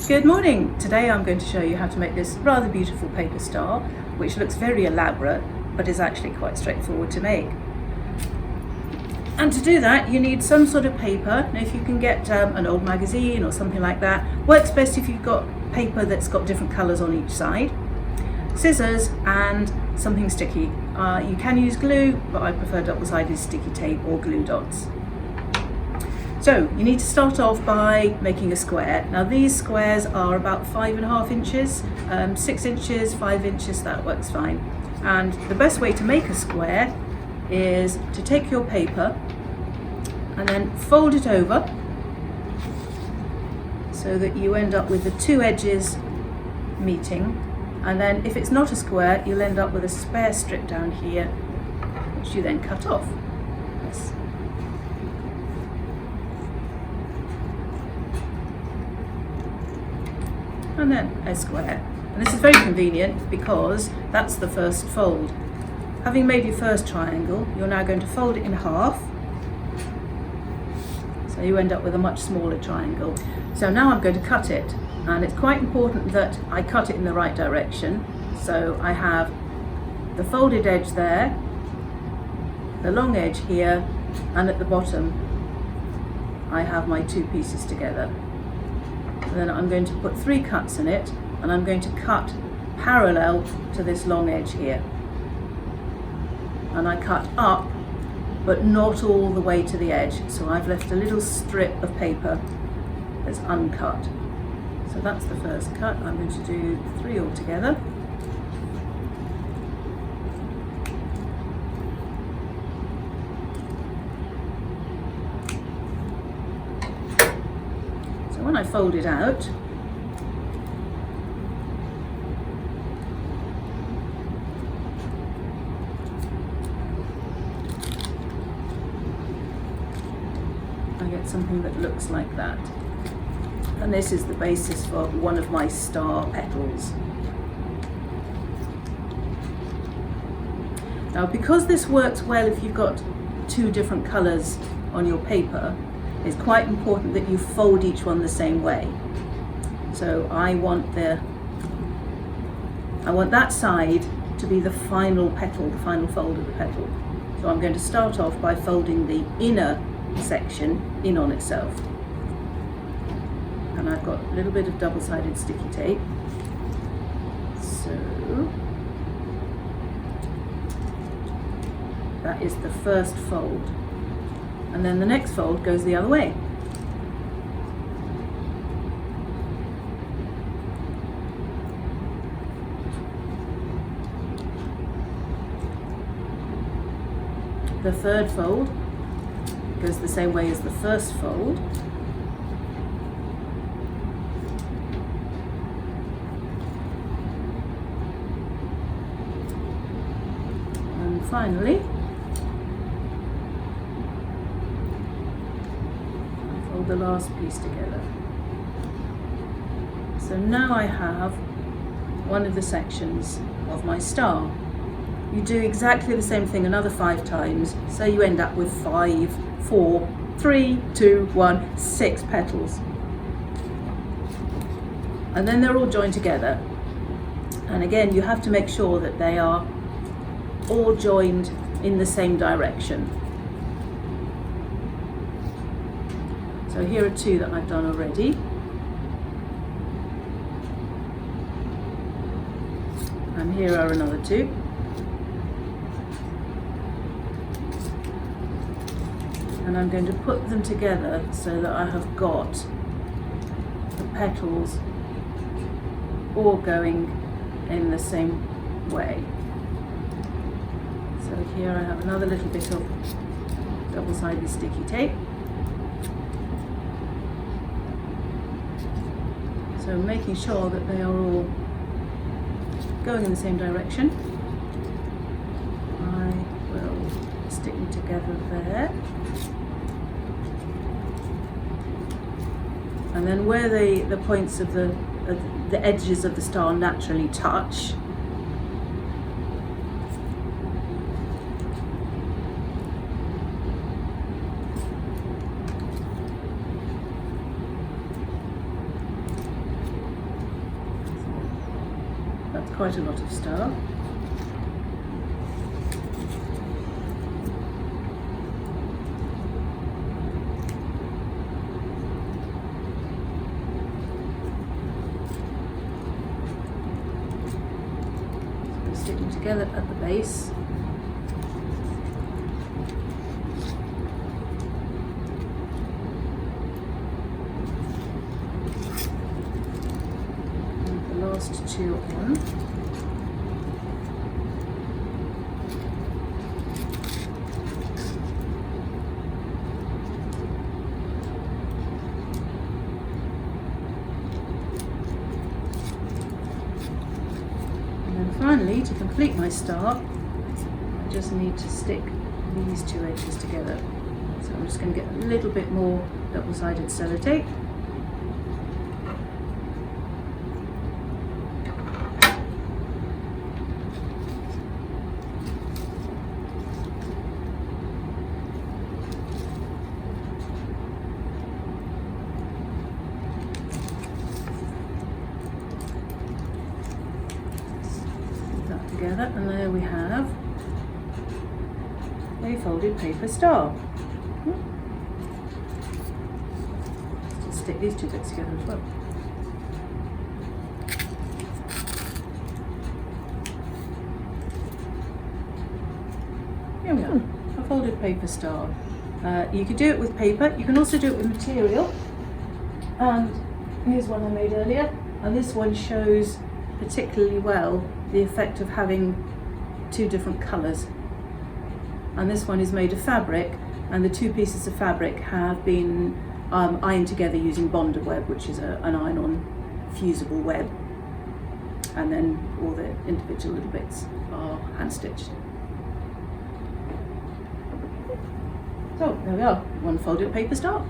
Good morning! Today I'm going to show you how to make this rather beautiful paper star, which looks very elaborate but is actually quite straightforward to make. And to do that you need some sort of paper. Now if you can get an old magazine or something like that, works best if you've got paper that's got different colours on each side, scissors and something sticky. You can use glue, but I prefer double-sided sticky tape or glue dots. So you need to start off by making a square. Now these squares are about 5.5 inches, 6 inches, 5 inches, that works fine. And the best way to make a square is to take your paper and then fold it over so that you end up with the two edges meeting. And then if it's not a square, you'll end up with a spare strip down here, which you then cut off. Yes. And then a square. And this is very convenient because that's the first fold. Having made your first triangle, you're now going to fold it in half. So you end up with a much smaller triangle. So now I'm going to cut it. And it's quite important that I cut it in the right direction. So I have the folded edge there, the long edge here, and at the bottom I have my two pieces together. And then I'm going to put 3 cuts in it, and I'm going to cut parallel to this long edge here. And I cut up, but not all the way to the edge. So I've left a little strip of paper that's uncut. So that's the first cut. I'm going to do 3 altogether. When I fold it out, I get something that looks like that. And this is the basis for one of my star petals. Now because this works well if you've got 2 different colours on your paper, it's quite important that you fold each one the same way. So I want that side to be the final petal, the final fold of the petal. So I'm going to start off by folding the inner section in on itself. And I've got a little bit of double-sided sticky tape. So that is the first fold. And then the next fold goes the other way. The third fold goes the same way as the first fold. And finally, the last piece together. So now I have one of the sections of my star. You do exactly the same thing another 5 times, so you end up with 5, 4, 3, 2, 1, 6 petals. And then they're all joined together. And again, you have to make sure that they are all joined in the same direction. So here are 2 that I've done already. And here are another 2. And I'm going to put them together so that I have got the petals all going in the same way. So here I have another little bit of double-sided sticky tape. So making sure that they are all going in the same direction. I will stick them together there. And then where the points of the edges of the star naturally touch, That's quite a lot of star. Stick them together at the base. And the last two on. Finally, to complete my star, I just need to stick these two edges together. So I'm just going to get a little bit more double-sided sellotape. Together, and there we have a folded paper star. Just stick these two bits together as well. Here we are, a folded paper star. You could do it with paper, you can also do it with material. And here's one I made earlier, and this one shows particularly well the effect of having two different colours. And this one is made of fabric, and the two pieces of fabric have been ironed together using bonder web, which is an iron-on fusible web, and then all the individual little bits are hand-stitched. So there we are, one folded paper star.